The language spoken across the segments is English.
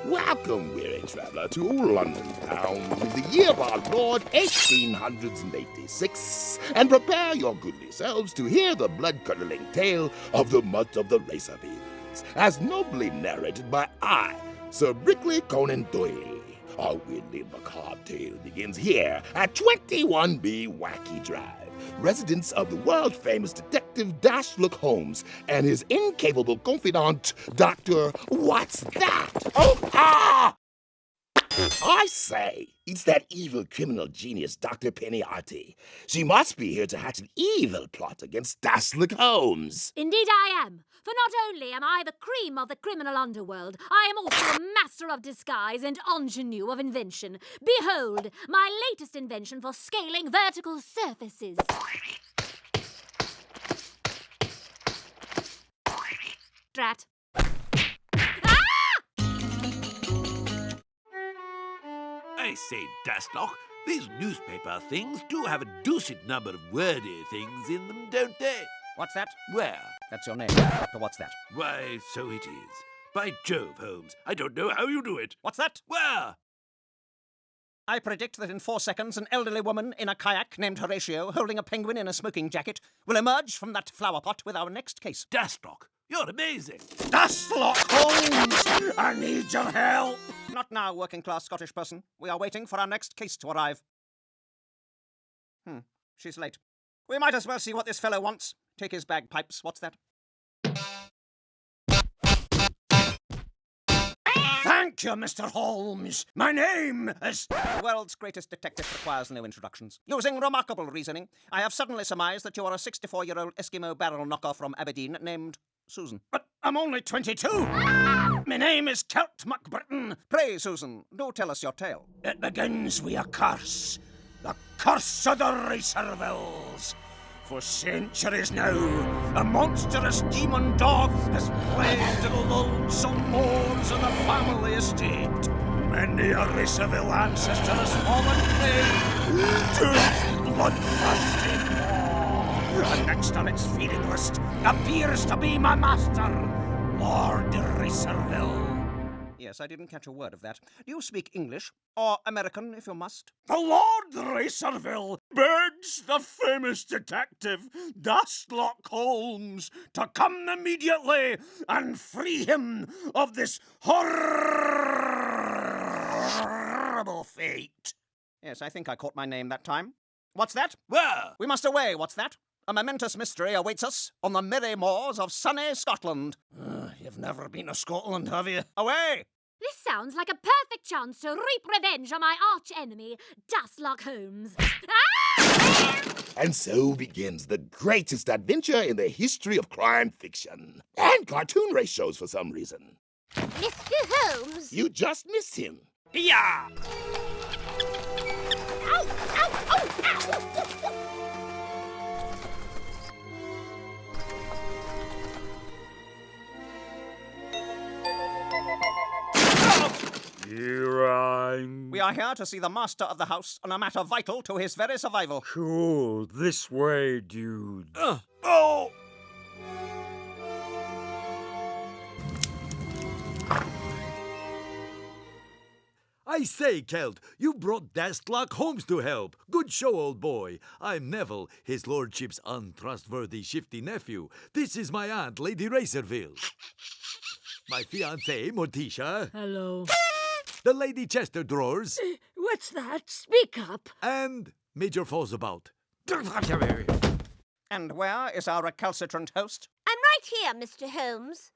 Welcome, weary traveller, to London town in the year of our Lord 1886, and prepare your goodly selves to hear the blood-curdling tale of the Mutt of the Racervilles, as nobly narrated by I, Sir Brickley Conan Doyle. Our weirdly macabre tale begins here at 21B Wacky Drive, residence of the world-famous detective Sherlock Holmes and his incapable confidant, Dr. What's That? I say, it's that evil criminal genius, Dr. Pennyarty. She must be here to hatch an evil plot against Sherlock Holmes. Indeed I am, for not only am I the cream of the criminal underworld, I am also a master of disguise and ingenue of invention. Behold, my latest invention for scaling vertical surfaces. Drat. I say, Dastlock, these newspaper things do have a deuced number of wordy things in them, don't they? What's that? Where? That's your name, Doctor What's That? Why, so it is. By Jove, Holmes, I don't know how you do it. What's that? Where? I predict that in 4 seconds an elderly woman in a kayak named Horatio, holding a penguin in a smoking jacket, will emerge from that flower pot with our next case. Dastlock, you're amazing. Dastlock Holmes! I need your help! Not now, working-class Scottish person. We are waiting for our next case to arrive. She's late. We might as well see what this fellow wants. Take his bagpipes. What's that? Thank you, Mr. Holmes. My name is... The world's greatest detective requires no introductions. Using remarkable reasoning, I have suddenly surmised that you are a 64-year-old Eskimo barrel knocker from Aberdeen named Susan. But I'm only 22. My name is Celt MacBritton. Pray, Susan, do tell us your tale. It begins with a curse. The curse of the Racervilles. For centuries now, a monstrous demon dog has plagued the lonesome moors of the family estate. Many a Racerville ancestor has fallen prey to its bloodthirsty maw. And next on its feeding list appears to be my master, Lord Racerville. Yes, I didn't catch a word of that. Do you speak English? Or American, if you must? The Lord Racerville begs the famous detective, Sherlock Holmes, to come immediately and free him of this horrible fate. Yes, I think I caught my name that time. What's that? Where? We must away, what's that? A momentous mystery awaits us on the merry moors of sunny Scotland. You've never been to Scotland, have you? Away! This sounds like a perfect chance to reap revenge on my arch-enemy, Sherlock Holmes. And so begins the greatest adventure in the history of crime fiction. And cartoon race shows for some reason. Mr. Holmes! You just missed him. Yeah! Ow! Ow! Ow! Ow! We are here to see the master of the house on a matter vital to his very survival. Cool. This way, dude. Oh! I say, Celt, you brought Sherlock Holmes to help. Good show, old boy. I'm Neville, his lordship's untrustworthy, shifty nephew. This is my aunt, Lady Racerville. My fiancée, Morticia. Hello. The Lady Chester drawers. What's that? Speak up. And Major Fallsabout. And where is our recalcitrant host? I'm right here, Mr. Holmes.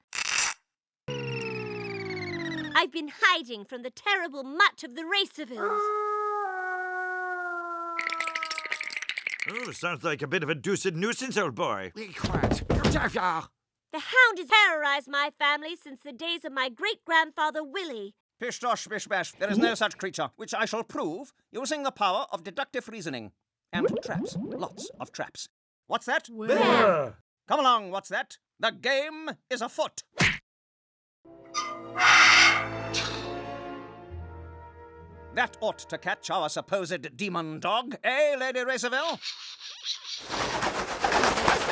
I've been hiding from the terrible Mutt of the Racervilles. Oh, sounds like a bit of a deuced nuisance, old boy. Be quiet. The hound has terrorized my family since the days of my great-grandfather Willie. Pish tosh, bish bash. There is no such creature, which I shall prove using the power of deductive reasoning. And traps. Lots of traps. What's that? Where? Come along, what's that? The game is afoot. That ought to catch our supposed demon dog, eh, Lady Racerville?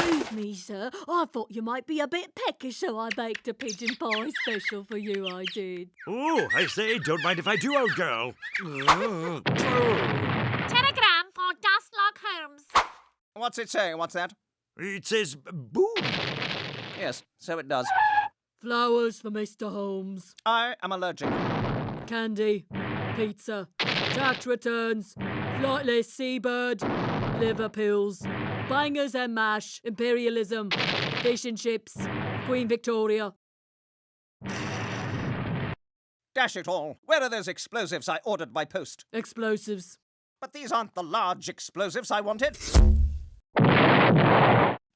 Excuse me, sir. I thought you might be a bit peckish, so I baked a pigeon pie special for you, I did. Oh, I say, don't mind if I do, old girl. Telegram for Dustlock Holmes. What's it say? What's that? It says boom. Yes, so it does. Flowers for Mr. Holmes. I am allergic. Candy. Pizza. Tax returns. Flightless seabird. Liver pills. Bangers and mash. Imperialism. Fish and chips. Queen Victoria. Dash it all. Where are those explosives I ordered by post? Explosives. But these aren't the large explosives I wanted.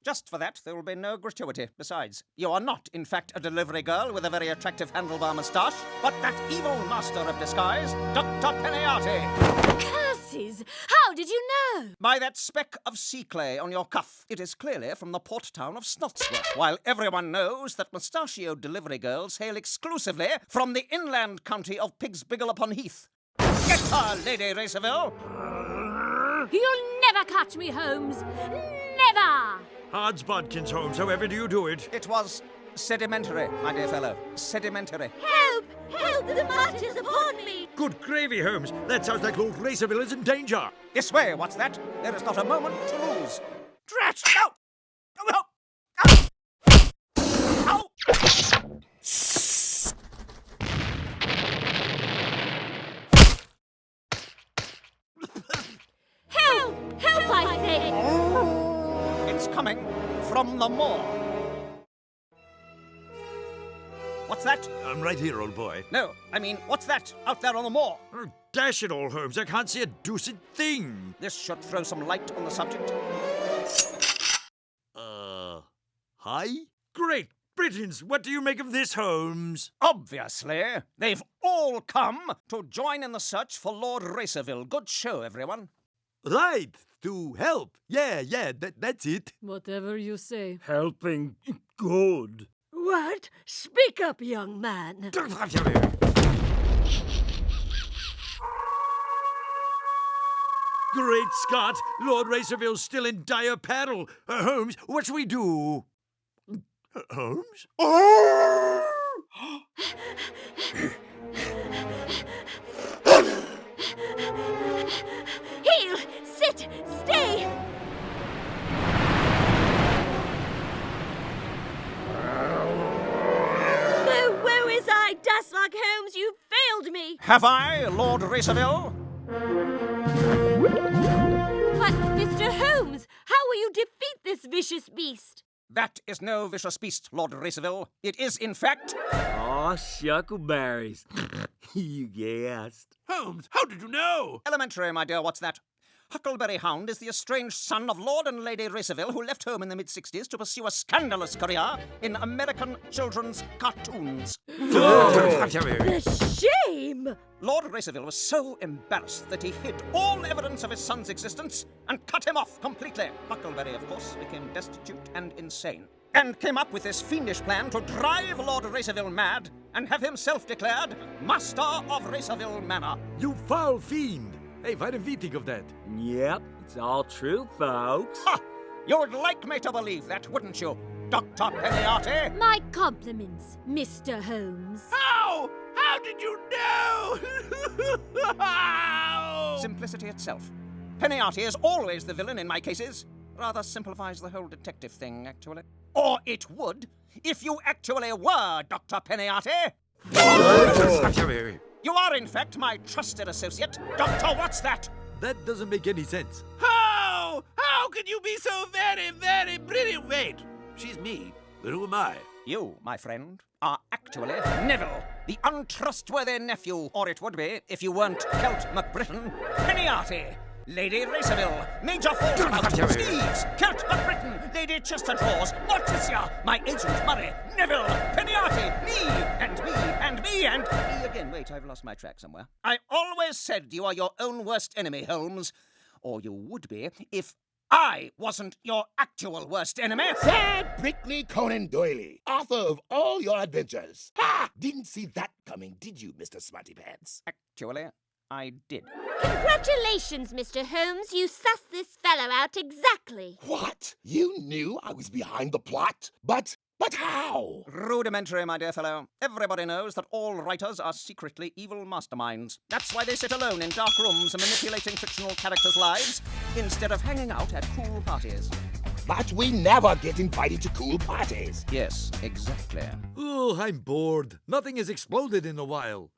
Just for that, there will be no gratuity. Besides, you are not, in fact, a delivery girl with a very attractive handlebar moustache, but that evil master of disguise, Dr. Peniati. Curses! How did you know? By that speck of sea clay on your cuff. It is clearly from the port town of Snotsworth, while everyone knows that mustachioed delivery girls hail exclusively from the inland county of Pigsbiggle-upon-Heath. Get her, Lady Racerville! You'll never catch me, Holmes. Never! Odds bodkins, Holmes, however do you do it? It was sedimentary, my dear fellow. Sedimentary. Help! Help! The Mutt is upon me! Good gravy, Holmes. That sounds like Lord Racerville is in danger. This way, what's that? There is not a moment to lose. Drat! No! No! Ow! Help! Help, I say! It's coming from the moor. What's that? I'm right here, old boy. No, I mean, what's that out there on the moor? Oh, dash it all, Holmes. I can't see a deuced thing. This should throw some light on the subject. Hi? Great Britons, what do you make of this, Holmes? Obviously, they've all come to join in the search for Lord Racerville. Good show, everyone. Right, to help. Yeah, that's it. Whatever you say. Helping good. What? Speak up, young man. Great Scott! Lord Racerville's still in dire peril. Holmes, what shall we do? Holmes? Heel! Sit! Stay! Woe is I, Dustlock Holmes! You failed me! Have I, Lord Racerville? But, Mr. Holmes, how will you defeat this vicious beast? That is no vicious beast, Lord Racerville. It is, in fact... Aw, shuckleberries. You guessed. Holmes, how did you know? Elementary, my dear, what's that? Huckleberry Hound is the estranged son of Lord and Lady Racerville, who left home in the mid-60s to pursue a scandalous career in American children's cartoons. The shame! Lord Racerville was so embarrassed that he hid all evidence of his son's existence and cut him off completely. Huckleberry, of course, became destitute and insane, and came up with this fiendish plan to drive Lord Racerville mad and have himself declared Master of Racerville Manor. You foul fiend. Hey, why didn't we think of that? Yep, it's all true, folks. Ha! You'd like me to believe that, wouldn't you, Dr. Peniati? My compliments, Mr. Holmes. How? How did you know? Simplicity itself. Peniati is always the villain in my cases. Rather simplifies the whole detective thing, actually. Or it would, if you actually were Dr. Peniati. You are, in fact, my trusted associate, Dr. What's That? That doesn't make any sense. How? How can you be so very, very brilliant? Wait, she's me, but who am I? You, my friend, are actually Neville, the untrustworthy nephew, or it would be, if you weren't Celt McBritton, Peniati, Lady Racerville, Major Falstaff, Steves, Celt McBritton, Lady Chesterdraws, Morticia, my agent Murray, Neville, Peniati, me, and me, and me, and me again. Wait, I've lost my track somewhere. I always said you are your own worst enemy, Holmes. Or you would be if I wasn't your actual worst enemy. Sir Brickley Conan Doyle, author of all your adventures. Ha! Didn't see that coming, did you, Mr. Smarty Pants? Actually, I did. Congratulations, Mr. Holmes. You sussed this fellow out exactly. What? You knew I was behind the plot? But how? Rudimentary, my dear fellow. Everybody knows that all writers are secretly evil masterminds. That's why they sit alone in dark rooms manipulating fictional characters' lives instead of hanging out at cool parties. But we never get invited to cool parties. Yes, exactly. Oh, I'm bored. Nothing has exploded in a while.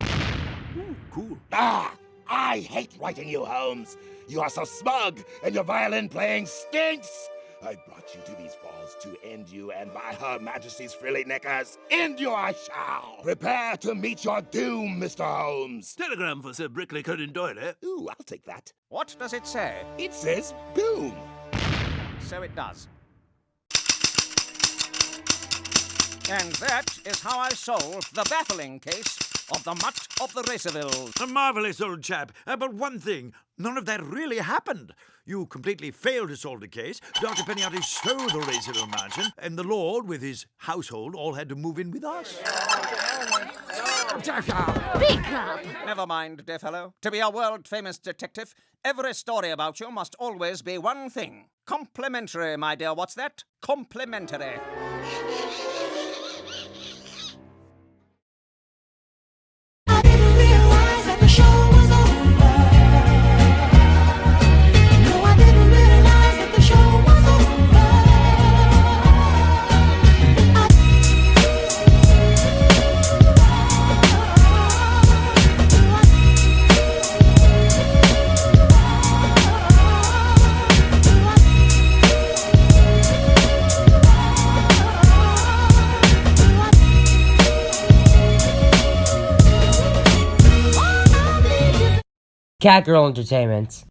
Ooh, cool. Ah! I hate writing you, Holmes. You are so smug, and your violin playing stinks. I brought you to these falls to end you, and by Her Majesty's frilly knickers, end you I shall. Prepare to meet your doom, Mr. Holmes. Telegram for Sir Brickley Conan Doyle, eh? Ooh, I'll take that. What does it say? It says boom. So it does. And that is how I solved the baffling case of the Mutt of the Racervilles. A marvelous old chap. But one thing, none of that really happened. You completely failed to solve the case. Dr. Pennyarty stole the Racerville mansion, and the Lord, with his household, all had to move in with us. Speak up! Never mind, dear fellow. To be a world-famous detective, every story about you must always be one thing. Complimentary, my dear. What's that? Complimentary. I didn't realize that the show was over. No, I didn't realize that the show was over. Catgirl Entertainment.